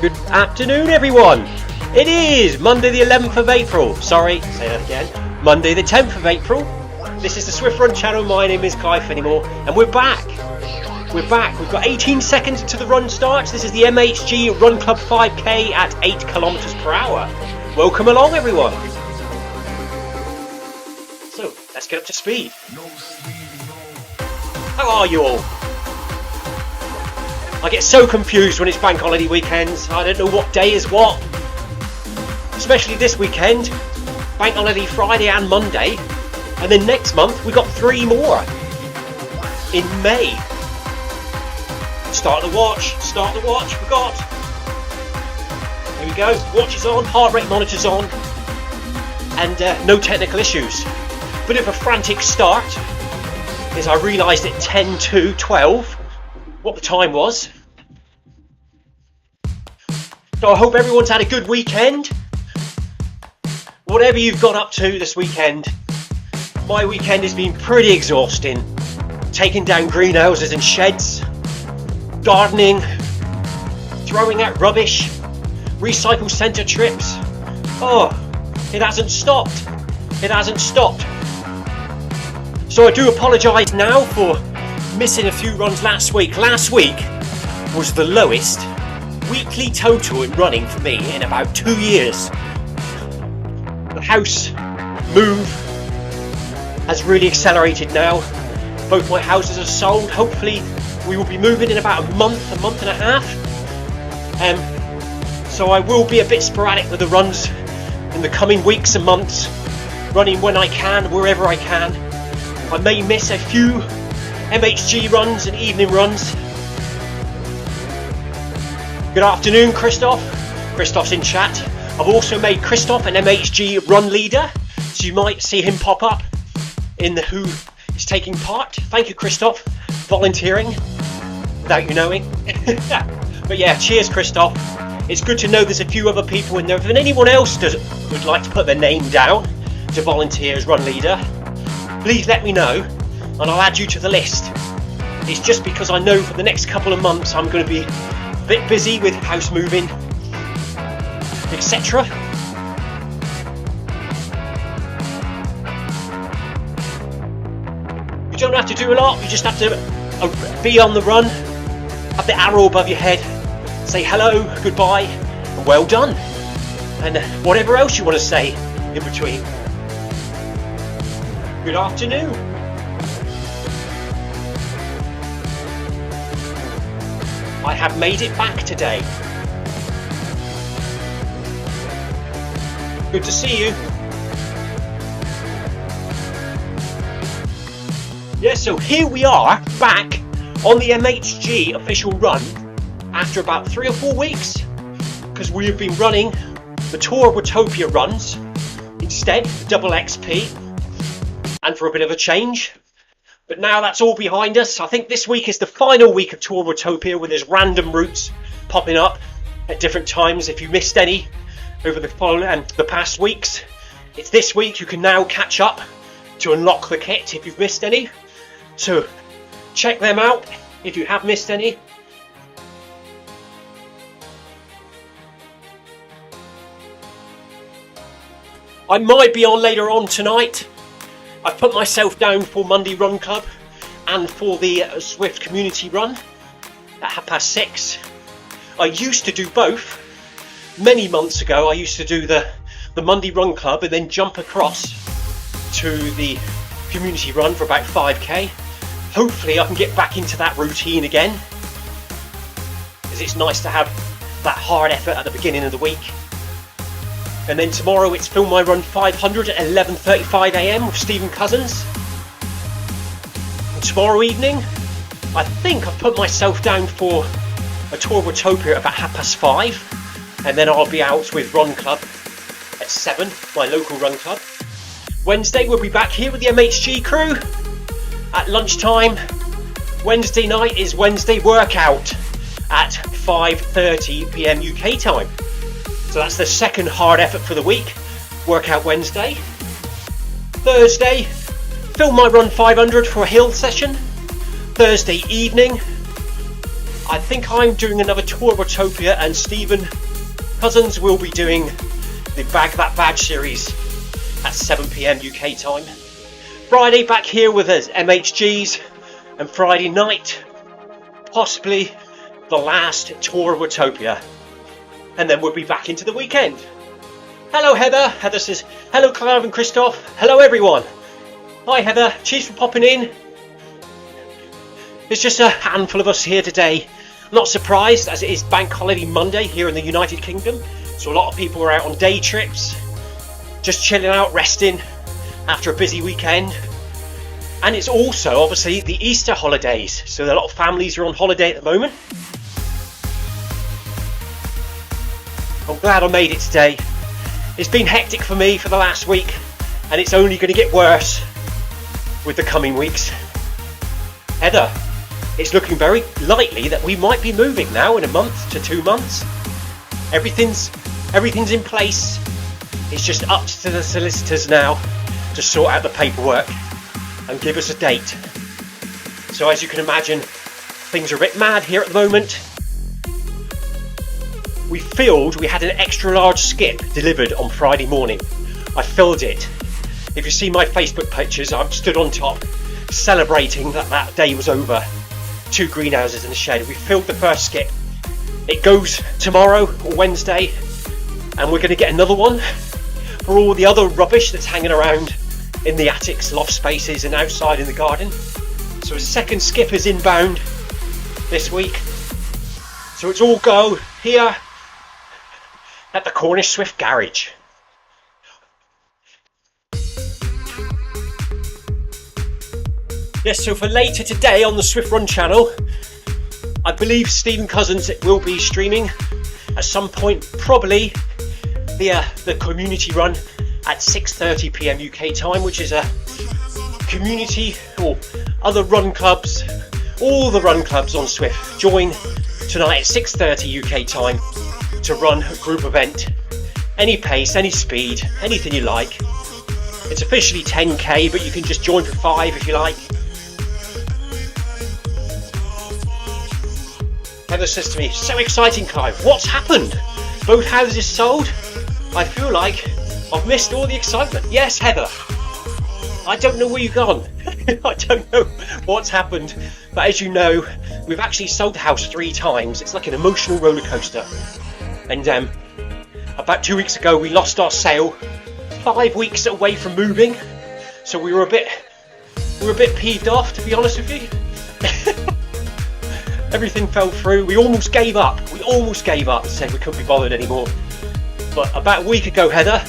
Good afternoon, everyone. It is Monday the 11th of April. Sorry, say that again. Monday the 10th of April. This is the Zwift Run channel. My name is Clive Finnimore, and we're back. We're back. We've got 18 seconds until the run starts. This is the MHG Run Club 5K at 8 kilometers per hour. Welcome along, everyone. So, let's get up to speed. How are you all? I get so confused when it's bank holiday weekends. I don't know what day is what. Especially this weekend. Bank holiday Friday and Monday. And then next month we got 3 more. In May. Start the watch. We got. Here we go. Watch is on. Heart rate monitor's on. And no technical issues. Bit of a frantic start. As I realised at 10 to 12. What the time was. So I hope everyone's had a good weekend. Whatever you've got up to this weekend. My weekend has been pretty exhausting. Taking down greenhouses and sheds. Gardening. Throwing out rubbish. Recycle centre trips. Oh, it hasn't stopped. It hasn't stopped. So I do apologise now for missing a few runs last week. Last week was the lowest weekly total in running for me in about 2 years. The house move has really accelerated now. Both my houses are sold. Hopefully we will be moving in about a month and a half. So I will be a bit sporadic with the runs in the coming weeks and months. Running when I can, wherever I can. I may miss a few MHG runs and evening runs. Good afternoon, Christoph. Christoph's in chat. I've also made Christoph an MHG run leader, so you might see him pop up in the who is taking part. Thank you, Christoph, volunteering without you knowing. But yeah, cheers, Christoph. It's good to know there's a few other people in there. If anyone else would like to put their name down to volunteer as run leader, please let me know. And I'll add you to the list. It's just because I know for the next couple of months I'm going to be a bit busy with house moving, etc. You don't have to do a lot, you just have to be on the run, have the arrow above your head, say hello, goodbye, and well done. And whatever else you want to say in between. Good afternoon. I have made it back today. Good to see you. Yeah, so here we are back on the MHG official run after about 3 or 4 weeks, because we have been running the Tour Watopia runs instead, double XP, and for a bit of a change. But now that's all behind us. I think this week is the final week of Tour Rotopia, where there's random routes popping up at different times. If you missed any over the past weeks, it's this week. You can now catch up to unlock the kit if you've missed any. So check them out if you have missed any. I might be on later on tonight. I've put myself down for Monday Run Club and for the Zwift community run at 6:30. I used to do both. Many months ago I used to do the Monday Run Club and then jump across to the community run for about 5k. Hopefully I can get back into that routine again, because it's nice to have that hard effort at the beginning of the week. And then tomorrow it's Film My Run 500 at 11:35 AM with Stephen Cousins. And tomorrow evening, I think I've put myself down for a Tour of Rotopia at about 5:30, and then I'll be out with Run Club at 7, my local run club. Wednesday we'll be back here with the MHG crew at lunchtime. Wednesday night is Wednesday workout at 5:30 PM UK time. So that's the second hard effort for the week, Workout Wednesday. Thursday, Film My Run 500 for a hill session. Thursday evening, I think I'm doing another Tour of Rotopia, and Stephen Cousins will be doing the Bag That Badge series at 7 PM UK time. Friday back here with us MHGs, and Friday night, possibly the last Tour of Rotopia. And then we'll be back into the weekend. Hello Heather. Heather says, hello Clive and Christoph. Hello everyone. Hi Heather, cheers for popping in. There's just a handful of us here today. Not surprised, as it is Bank Holiday Monday here in the United Kingdom. So a lot of people are out on day trips, just chilling out, resting after a busy weekend. And it's also obviously the Easter holidays. So a lot of families are on holiday at the moment. I'm glad I made it today. It's been hectic for me for the last week, and it's only going to get worse with the coming weeks. Heather, it's looking very likely that we might be moving now in a month to 2 months. Everything's in place. It's just up to the solicitors now to sort out the paperwork and give us a date. So as you can imagine, things are a bit mad here at the moment. We had an extra large skip delivered on Friday morning. I filled it. If you see my Facebook pictures, I'm stood on top celebrating that day was over. 2 greenhouses in the shed. We filled the first skip. It goes tomorrow or Wednesday, and we're going to get another one for all the other rubbish that's hanging around in the attics, loft spaces and outside in the garden. So a second skip is inbound this week. So it's all go here at the Cornish Zwift garage. Yes, so for later today on the Zwift Run channel, I believe Stephen Cousins will be streaming at some point, probably the community run at 6:30 PM UK time, which is a community or other run clubs, all the run clubs on Zwift join tonight at 6:30 UK time to run a group event, any pace, any speed, anything you like. It's officially 10k, but you can just join for 5 if you like. Heather says to me, so exciting Clive, what's happened? Both houses sold? I feel like I've missed all the excitement. Yes Heather, I don't know where you've gone. I don't know what's happened, but as you know, we've actually sold the house 3 times. It's like an emotional roller coaster. And about 2 weeks ago we lost our sale, 5 weeks away from moving, so we were a bit peeved off, to be honest with you. Everything fell through. We almost gave up and said we couldn't be bothered anymore. But about a week ago, Heather,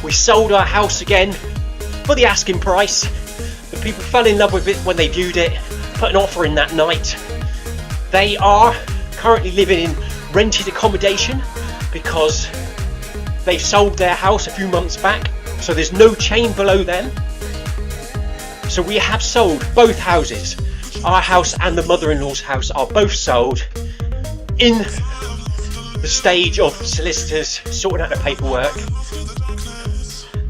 we sold our house again for the asking price. The people fell in love with it when they viewed it, put an offer in that night. They are currently living in rented accommodation because they sold their house a few months back, so there's no chain below them. So we have sold both houses. Our house and the mother-in-law's house are both sold, in the stage of solicitors sorting out the paperwork.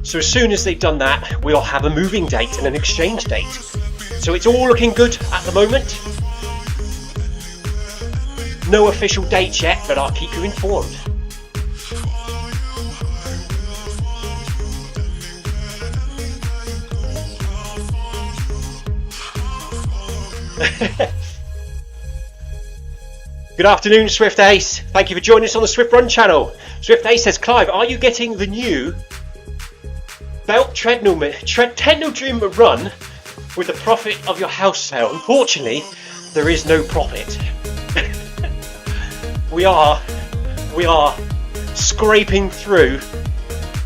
So as soon as they've done that, we'll have a moving date and an exchange date. So it's all looking good at the moment. No official date yet, but I'll keep you informed. Good afternoon, Zwift Ace. Thank you for joining us on the Zwift Run channel. Zwift Ace says, Clive, are you getting the new belt TechnoGym Run with the profit of your house sale? Unfortunately, there is no profit. we are scraping through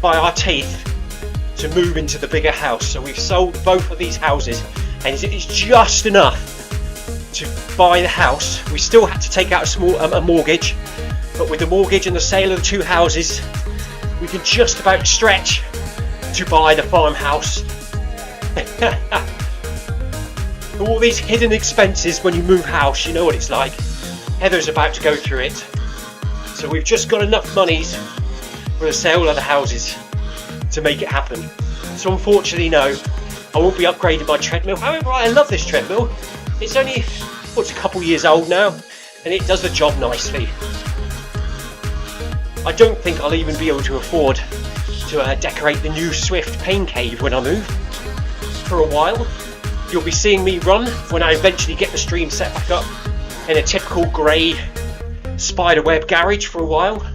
by our teeth to move into the bigger house. So we've sold both of these houses, and it's just enough to buy the house. We still had to take out a mortgage, but with the mortgage and the sale of the two houses, we can just about stretch to buy the farmhouse. All these hidden expenses when you move house, you know what it's like. Heather's about to go through it, so we've just got enough monies for the sale of the houses to make it happen. So unfortunately, no, I won't be upgrading my treadmill. However, I love this treadmill. It's only, it's a couple years old now, and it does the job nicely. I don't think I'll even be able to afford to decorate the new Zwift pain cave when I move. For a while, you'll be seeing me run when I eventually get the stream set back up in a typical grey spiderweb garage for a while.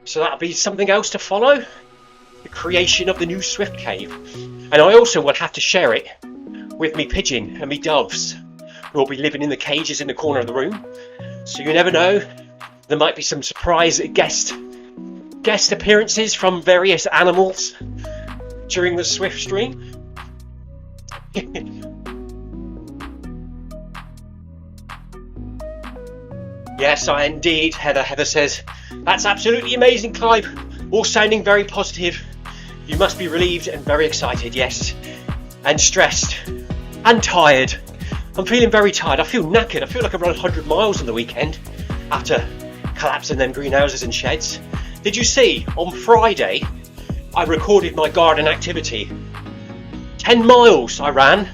So that'll be something else to follow. The creation of the new Zwift cave. And I also will have to share it with me pigeon and me doves, who will be living in the cages in the corner of the room. So you never know, there might be some surprise guest appearances from various animals during the Zwift stream. Yes, I indeed, Heather. Heather says, that's absolutely amazing, Clive. All sounding very positive. You must be relieved and very excited, yes. And stressed. And tired. I'm feeling very tired. I feel knackered. I feel like I've run 100 miles on the weekend after collapsing them greenhouses and sheds. Did you see, on Friday, I recorded my garden activity. 10 miles I ran.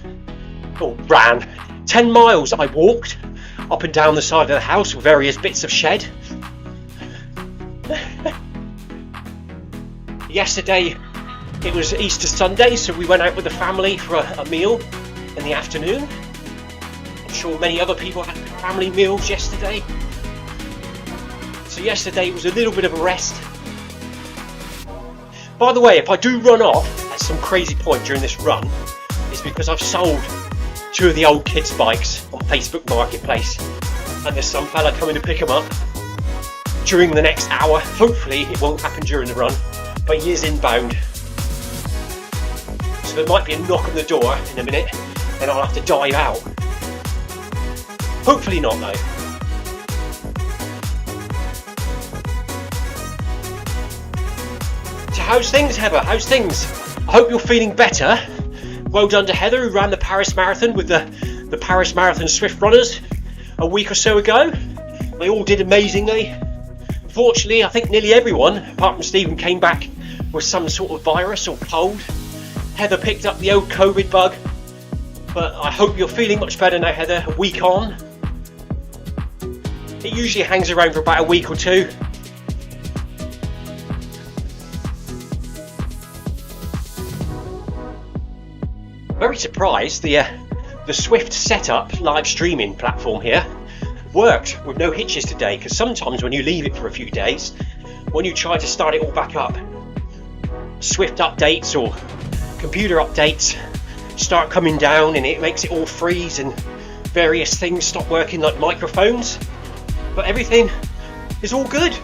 10 miles I walked up and down the side of the house with various bits of shed. Yesterday it was Easter Sunday, so we went out with the family for a meal in the afternoon. I'm sure many other people had family meals yesterday. So yesterday was a little bit of a rest. By the way, if I do run off at some crazy point during this run, it's because I've sold two of the old kids' bikes on Facebook Marketplace, and there's some fella coming to pick them up during the next hour. Hopefully it won't happen during the run, but he is inbound. So there might be a knock on the door in a minute, and I'll have to dive out. Hopefully not though. So how's things, Heather? How's things? I hope you're feeling better. Well done to Heather, who ran the Paris Marathon with the Paris Marathon Zwift runners a week or so ago. They all did amazingly. Fortunately, I think nearly everyone, apart from Stephen, came back with some sort of virus or cold. Heather picked up the old COVID bug, but I hope you're feeling much better now, Heather, a week on. It usually hangs around for about a week or two. Very surprised the Zwift setup live streaming platform here worked with no hitches today, because sometimes when you leave it for a few days, when you try to start it all back up, Zwift updates or computer updates start coming down and it makes it all freeze and various things stop working, like microphones. But everything is all good.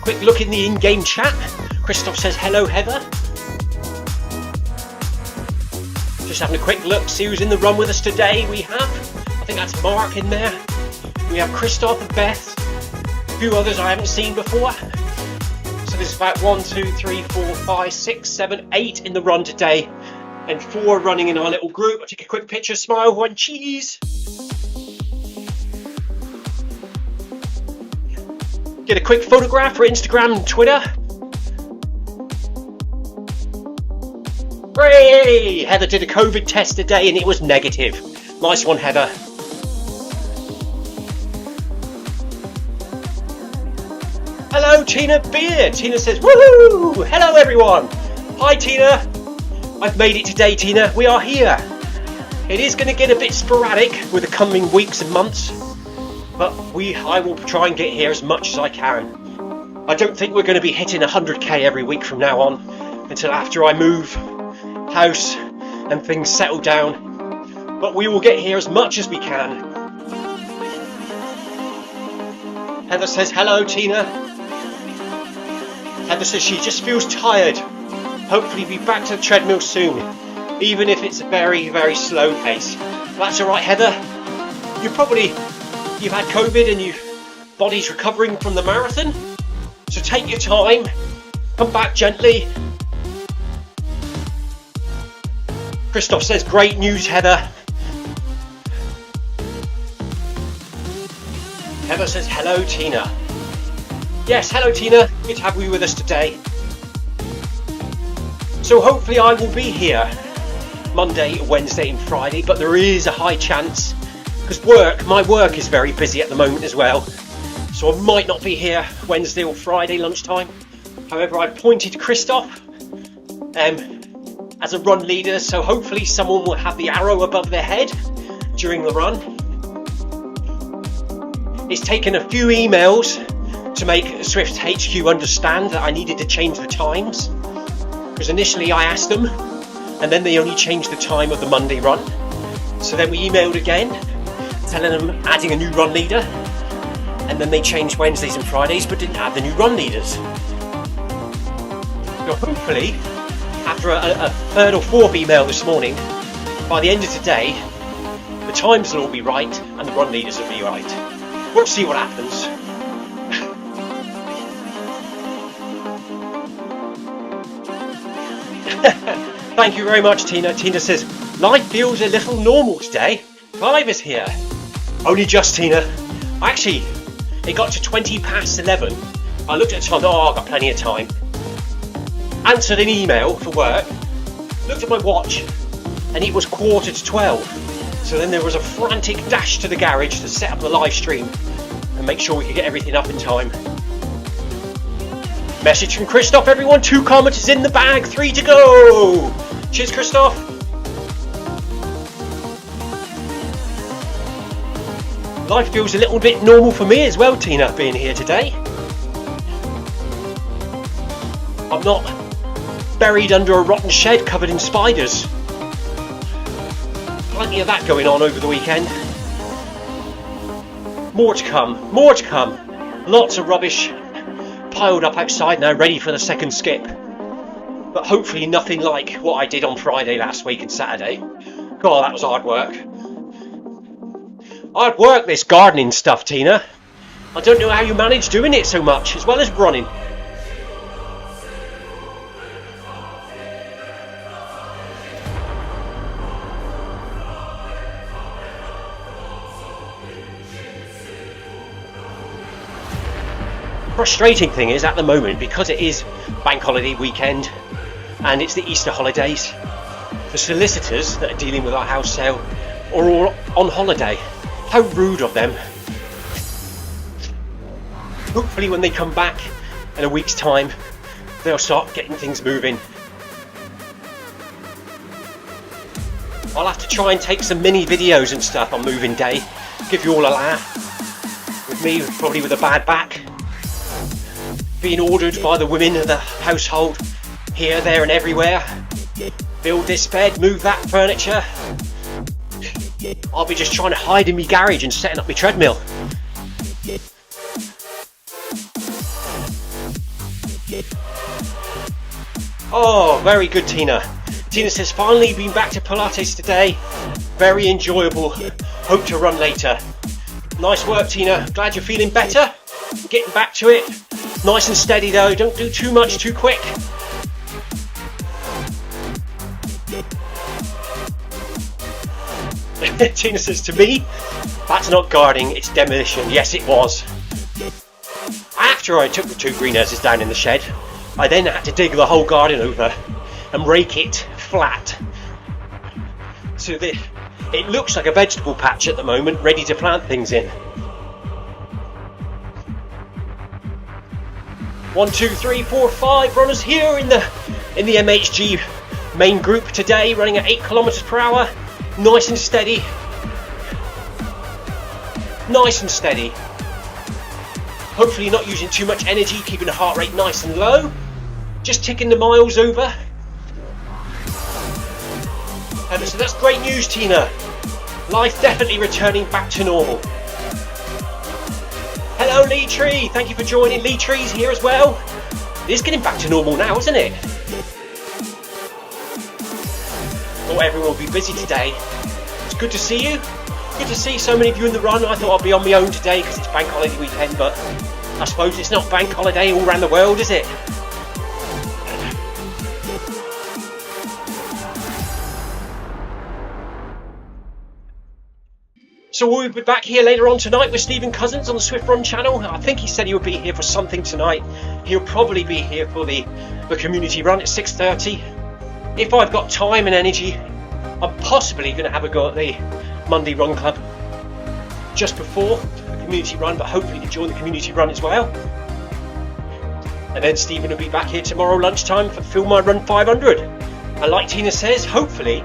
Quick look in the in-game chat. Christoph says hello, Heather. Just having a quick look, see who's in the run with us today. We have, I think that's Mark in there. We have Christoph and Beth, a few others I haven't seen before. So there's about 1, 2, 3, 4, 5, 6, 7, 8 in the run today, and 4 running in our little group. I'll take a quick picture, smile, 1 cheese. Get a quick photograph for Instagram and Twitter. Hooray! Heather did a COVID test today and it was negative. Nice one, Heather. Hello, Tina Beer. Tina says, woohoo! Hello, everyone. Hi, Tina. I've made it today, Tina. We are here. It is going to get a bit sporadic with the coming weeks and months, but I will try and get here as much as I can. I don't think we're going to be hitting 100k every week from now on until after I move house and things settle down, but we will get here as much as we can. Heather says, hello, Tina. Heather says she just feels tired. Hopefully be back to the treadmill soon, even if it's a very, very slow pace. That's alright, Heather. You've had COVID and your body's recovering from the marathon, so take your time, come back gently. Christoph says, great news, Heather. Heather says, hello, Tina. Yes, hello, Tina. Good to have you with us today. So hopefully I will be here Monday, Wednesday and Friday, but there is a high chance, because my work is very busy at the moment as well, so I might not be here Wednesday or Friday lunchtime. However, I appointed Christoph as a run leader, so hopefully someone will have the arrow above their head during the run. It's taken a few emails to make Zwift HQ understand that I needed to change the times, because initially I asked them and then they only changed the time of the Monday run. So then we emailed again telling them adding a new run leader, and then they changed Wednesdays and Fridays but didn't add the new run leaders. So hopefully after a third or fourth email this morning, by the end of today the times will all be right and the run leaders will be right. We'll see what happens. Thank you very much, Tina. Tina says, life feels a little normal today. Clive is here. Only just, Tina. Actually, it got to 20 past 11. I looked at the time, I've got plenty of time. Answered an email for work, looked at my watch, and it was 11:45. So then there was a frantic dash to the garage to set up the live stream and make sure we could get everything up in time. Message from Christoph, everyone, 2 kilometers in the bag, 3 to go. Cheers, Christoph. Life feels a little bit normal for me as well, Tina, being here today. I'm not buried under a rotten shed covered in spiders. Plenty of that going on over the weekend. More to come, more to come. Lots of rubbish piled up outside now, ready for the second skip. But hopefully nothing like what I did on Friday last week and Saturday. God, that was hard work. Hard work, this gardening stuff, Tina. I don't know how you manage doing it so much, as well as running. Frustrating thing is, at the moment, because it is bank holiday weekend and it's the Easter holidays, the solicitors that are dealing with our house sale are all on holiday. How rude of them. Hopefully when they come back in a week's time, they'll start getting things moving. I'll have to try and take some mini videos and stuff on moving day, give you all a laugh. With me, probably with a bad back, being ordered by the women of the household, here, there and everywhere. Build this bed, move that furniture. I'll be just trying to hide in my garage and setting up my treadmill. Oh, very good, Tina. Tina says, finally been back to Pilates today. Very enjoyable. Hope to run later. Nice work, Tina. Glad you're feeling better. Getting back to it. Nice and steady though. Don't do too much too quick. Tina says, to me, that's not guarding, it's demolition. Yes, it was. After I took the 2 greenhouses down in the shed, I then had to dig the whole garden over and rake it flat. So that it looks like a vegetable patch at the moment, ready to plant things in. 1, 2, 3, 4, 5 runners here in the MHG main group today, running at 8 kilometers per hour. Nice and steady. Nice and steady. Hopefully not using too much energy, keeping the heart rate nice and low. Just ticking the miles over. So that's great news, Tina. Life definitely returning back to normal. Hello, Lee Tree. Thank you for joining. Lee Tree's here as well. It is getting back to normal now, isn't it? Thought everyone will be busy today. It's good to see you. Good to see so many of you in the run. I thought I'd be on my own today because it's bank holiday weekend, but I suppose it's not bank holiday all around the world, is it? So we'll be back here later on tonight with Stephen Cousins on the Zwift Run channel. I think he said he would be here for something tonight. He'll probably be here for the community run at 6:30. If I've got time and energy, I'm possibly going to have a go at the Monday Run Club just before the community run, but hopefully to join the community run as well. And then Stephen will be back here tomorrow lunchtime for MyRun 500. And like Tina says, hopefully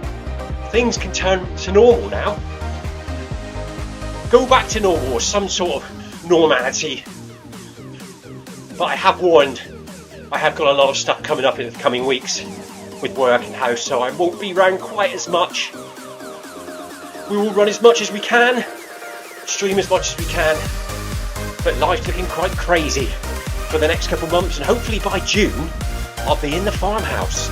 things can turn to normal now. Go back to normal, or some sort of normality. But I have warned, I have got a lot of stuff coming up in the coming weeks with work and house, so I won't be around quite as much. We will run as much as we can, stream as much as we can, but life's looking quite crazy for the next couple of months, and hopefully by June I'll be in the farmhouse.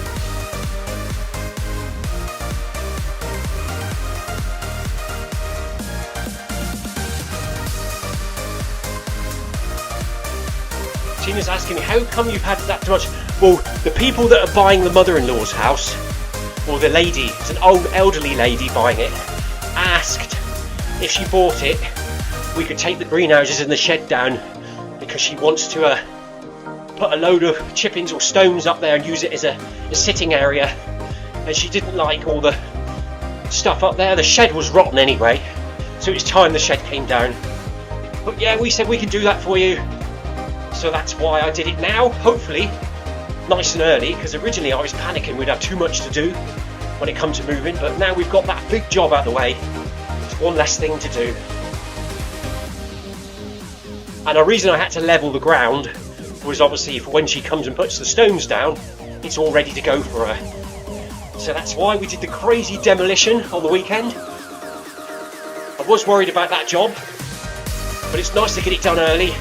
Tina's asking me, how come you've had that much? Well, the people that are buying the mother-in-law's house, or the lady, it's an old elderly lady buying it, asked if she bought it, we could take the greenhouses and the shed down, because she wants to put a load of chippings or stones up there and use it as a sitting area, and she didn't like all the stuff up there. The shed was rotten anyway, so it's time the shed came down. But yeah, we said we can do that for you. So that's why I did it now, hopefully nice and early, because originally I was panicking we'd have too much to do when it comes to moving, but now we've got that big job out of the way. It's one less thing to do. And the reason I had to level the ground was obviously for when she comes and puts the stones down, it's all ready to go for her. So that's why we did the crazy demolition on the weekend. I was worried about that job, but it's nice to get it done early.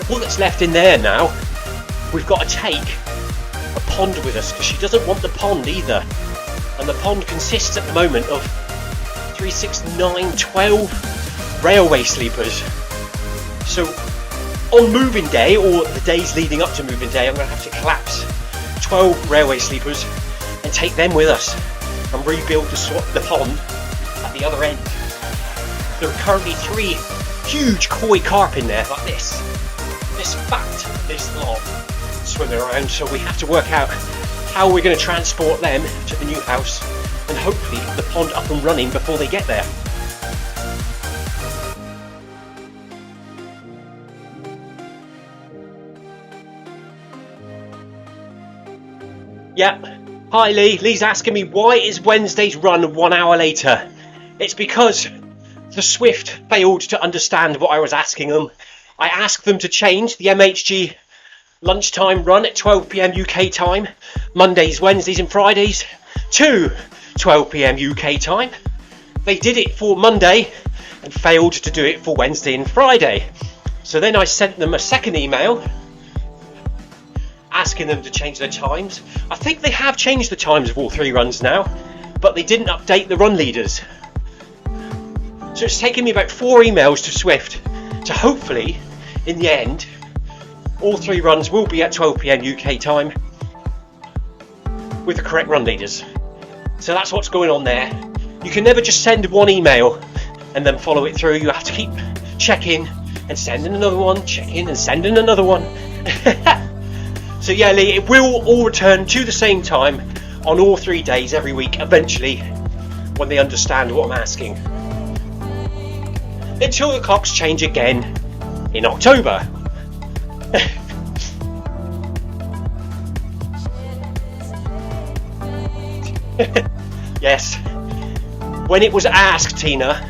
All that's left in there now, we've got to take a pond with us, because she doesn't want the pond either. And the pond consists at the moment of 3, 6, 9, 12 railway sleepers. So on moving day, or the days leading up to moving day, I'm going to have to collapse 12 railway sleepers and take them with us and rebuild the pond at the other end. There are currently 3 huge koi carp in there, like this fat, this long, swimming around, so we have to work out how we're going to transport them to the new house and hopefully get the pond up and running before they get there. Yep. Hi Lee. Lee's asking me, why is Wednesday's run 1 hour later? It's because the Zwift failed to understand what I was asking them. I asked them to change the MHG lunchtime run at 12 PM UK time, Mondays, Wednesdays and Fridays, to 12 PM UK time. They did it for Monday and failed to do it for Wednesday and Friday. So then I sent them a second email asking them to change their times. I think they have changed the times of all 3 runs now, but they didn't update the run leaders. So it's taken me about 4 emails to Zwift to hopefully, in the end, all 3 runs will be at 12 PM UK time with the correct run leaders. So that's what's going on there. You can never just send one email and then follow it through. You have to keep checking and sending another one, checking and sending another one. So yeah, Lee, it will all return to the same time on all 3 days every week eventually, when they understand what I'm asking. Until the clocks change again in October. Yes. When it was asked, Tina,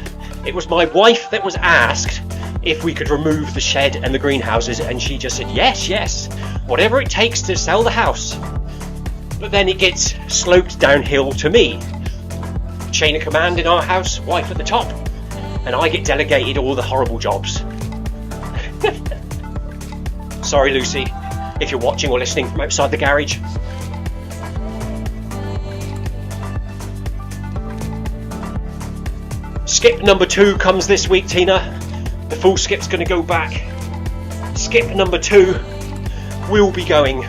it was my wife that was asked if we could remove the shed and the greenhouses, and she just said yes, whatever it takes to sell the house. But then it gets sloped downhill to me. Chain of command in our house, wife at the top, and I get delegated all the horrible jobs. Sorry, Lucy, if you're watching or listening from outside the garage. Skip number 2 comes this week, Tina. The full skip's going to go back. Skip number 2 will be going.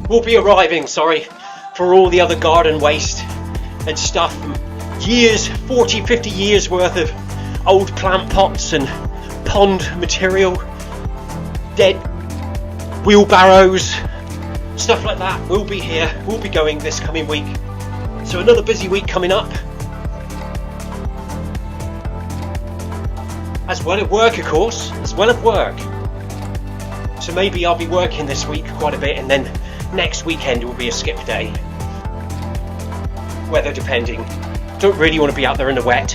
Will be arriving, for all the other garden waste and stuff. Years, 40, 50 years worth of old plant pots and pond material, dead wheelbarrows, stuff like that will be here, will be going this coming week. So another busy week coming up. As well as work, of course, as well as work. So maybe I'll be working this week quite a bit, and then next weekend will be a skip day. Weather depending. Don't really want to be out there in the wet.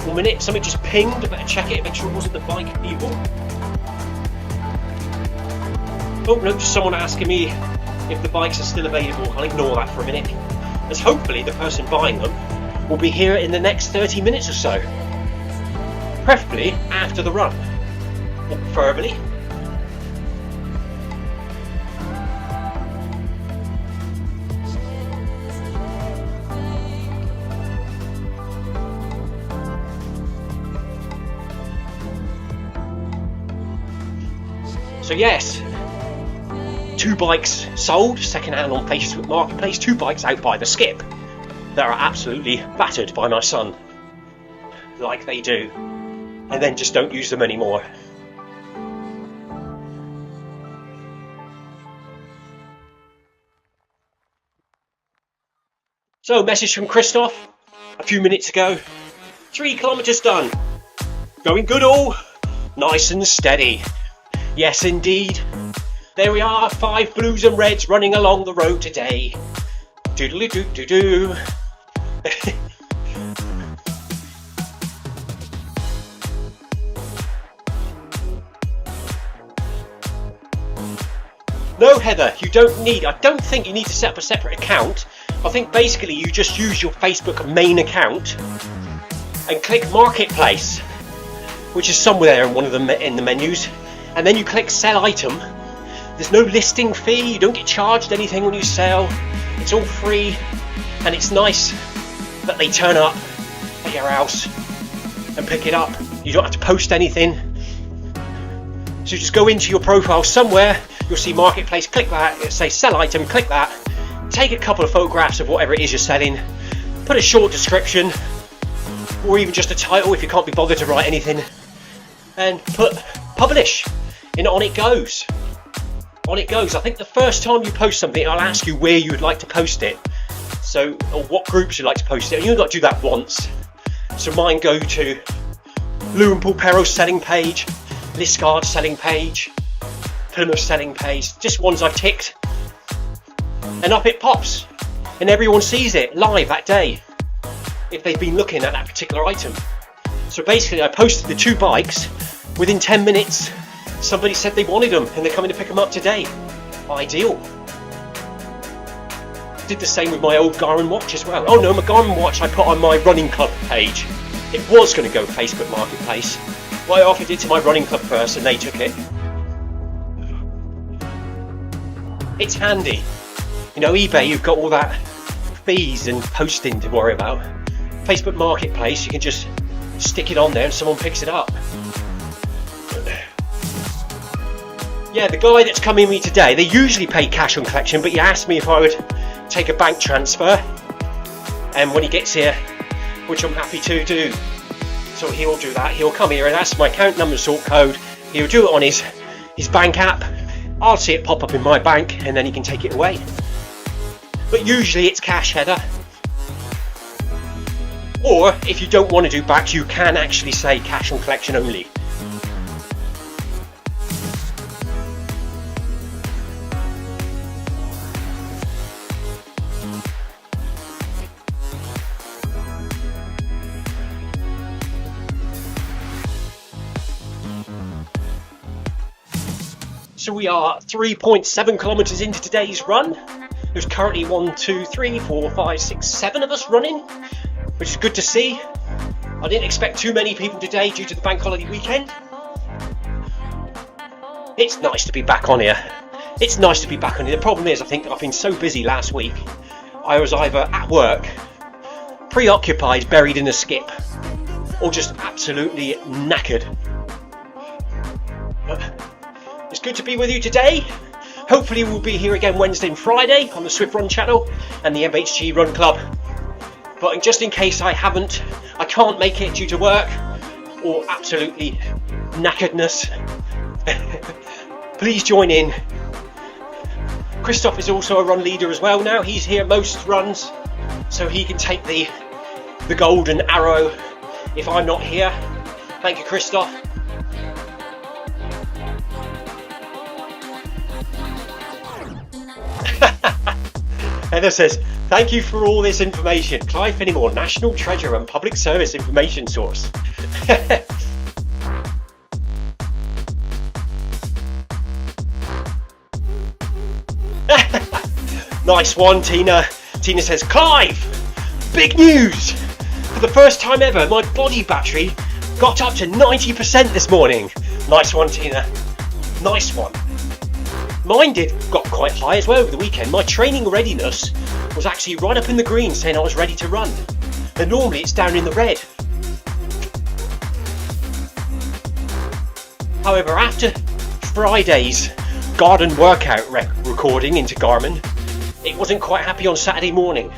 1 minute, something just pinged. I better check it, make sure it wasn't the bike people. Oh no, just someone asking me if the bikes are still available. I'll ignore that for a minute, as hopefully the person buying them will be here in the next 30 minutes or so. Preferably after the run. Or preferably. So yes, 2 bikes sold, second-hand on Facebook Marketplace, 2 bikes out by the skip that are absolutely battered by my son, like they do, and then just don't use them anymore. So, message from Christoph a few minutes ago. 3 kilometres done. Going good all. Nice and steady. Yes, indeed. There we are, 5 blues and reds running along the road today. Doodly doo doo doo. No, Heather, you don't need, I don't think you need to set up a separate account. I think basically you just use your Facebook main account and click Marketplace, which is somewhere in one of them in the menus, and then you click Sell Item. There's no listing fee, you don't get charged anything when you sell, it's all free, and it's nice that they turn up at your house and pick it up. You don't have to post anything. So just go into your profile somewhere, you'll see Marketplace, click that, it'll say Sell Item, click that, take a couple of photographs of whatever it is you're selling, put a short description, or even just a title if you can't be bothered to write anything, and put Publish, and on it goes. On it goes. I think the first time you post something, I'll ask you where you would like to post it. So, or what groups you'd like to post it. And you've got to do that once. So mine go to Lou and Paul Perro's selling page, Liscard's selling page, Plymouth's selling page. Just ones I've ticked. And up it pops. And everyone sees it live that day, if they've been looking at that particular item. So basically I posted the 2 bikes. Within 10 minutes, somebody said they wanted them and they're coming to pick them up today. Ideal. Did the same with my old Garmin watch as well. Oh no, my Garmin watch I put on my running club page. It was going to go Facebook Marketplace, Well, I offered it to my running club first and they took it. It's handy. You know, eBay, you've got all that fees and posting to worry about. Facebook Marketplace, you can just stick it on there and someone picks it up. Yeah, the guy that's coming with me today, they usually pay cash on collection, but he asked me if I would take a bank transfer. And when he gets here, which I'm happy to do, so he'll do that. He'll come here and ask my account number, sort code. He'll do it on his bank app. I'll see it pop up in my bank and then he can take it away. But usually it's cash header. Or if you don't want to do backs, you can actually say cash on collection only. So we are 3.7 kilometers into today's run. There's currently 1, 2, 3, 4, 5, 6, 7 of us running, which is good to see. I didn't expect too many people today due to the bank holiday weekend. It's nice to be back on here. It's nice to be back on here. The problem is, I think I've been so busy last week. I was either at work, preoccupied, buried in a skip, or just absolutely knackered. It's good to be with you today. Hopefully we'll be here again Wednesday and Friday on the Zwift Run channel and the MHG Run Club. But just in case I can't make it due to work or absolutely knackeredness, please join in. Krisp is also a run leader as well now. He's here most runs, so he can take the golden arrow if I'm not here. Thank you, Krisp. Heather says, thank you for all this information. Clive Finnimore, national treasure and public service information source. Nice one, Tina. Tina says, Clive, big news. For the first time ever, my body battery got up to 90% this morning. Nice one, Tina. Nice one. Mine got quite high as well over the weekend. My training readiness was actually right up in the green, saying I was ready to run. And normally it's down in the red. However, after Friday's garden workout recording into Garmin, it wasn't quite happy on Saturday morning.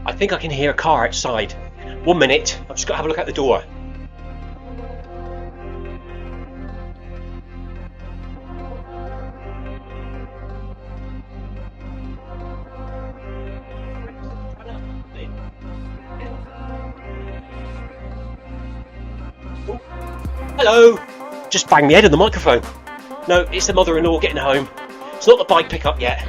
I think I can hear a car outside. 1 minute, I've just got to have a look at the door. Hello! Just banged my head on the microphone. No, it's the mother-in-law getting home. It's not the bike pickup yet.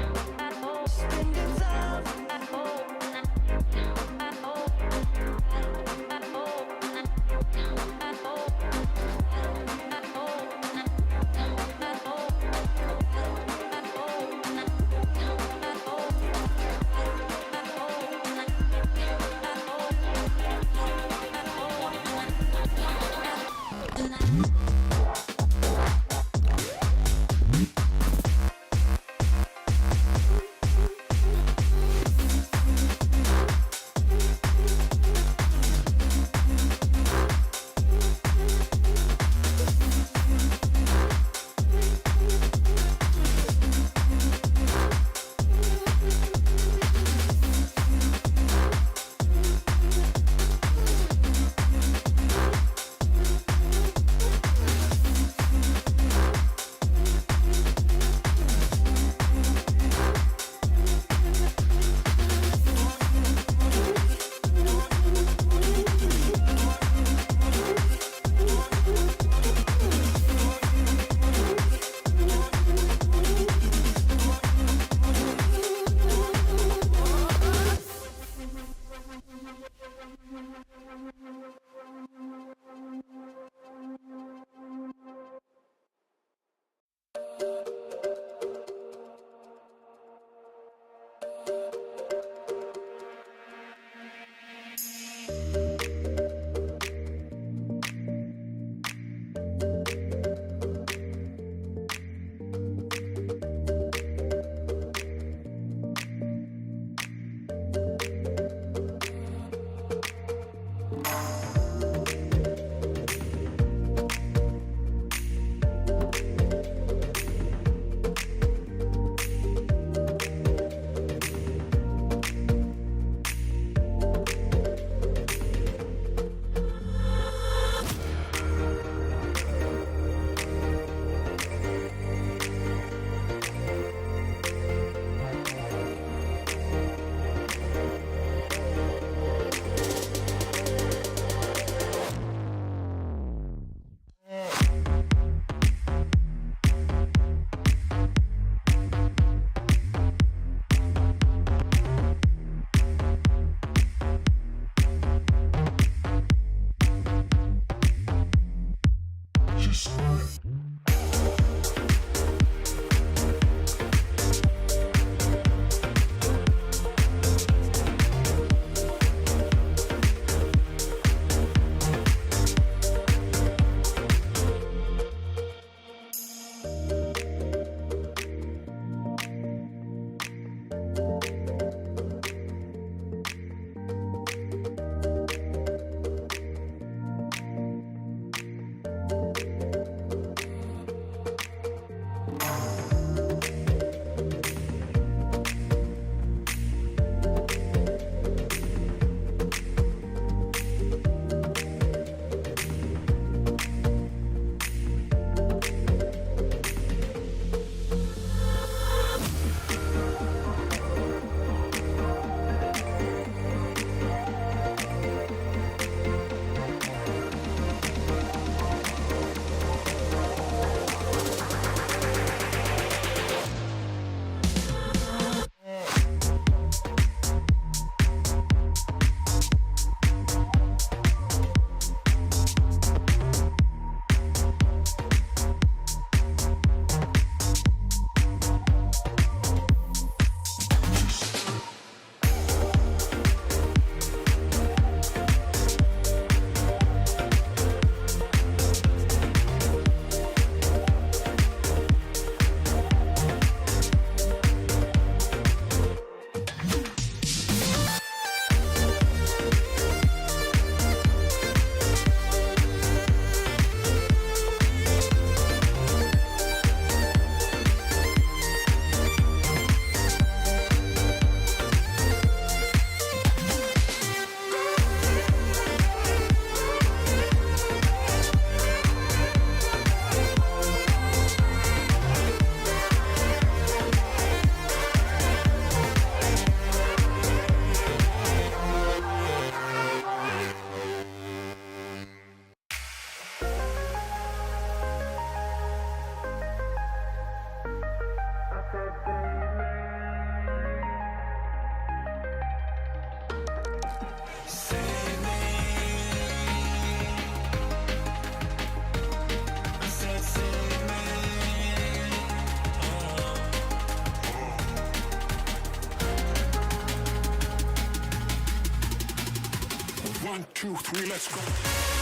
1, 2, 3, let's go.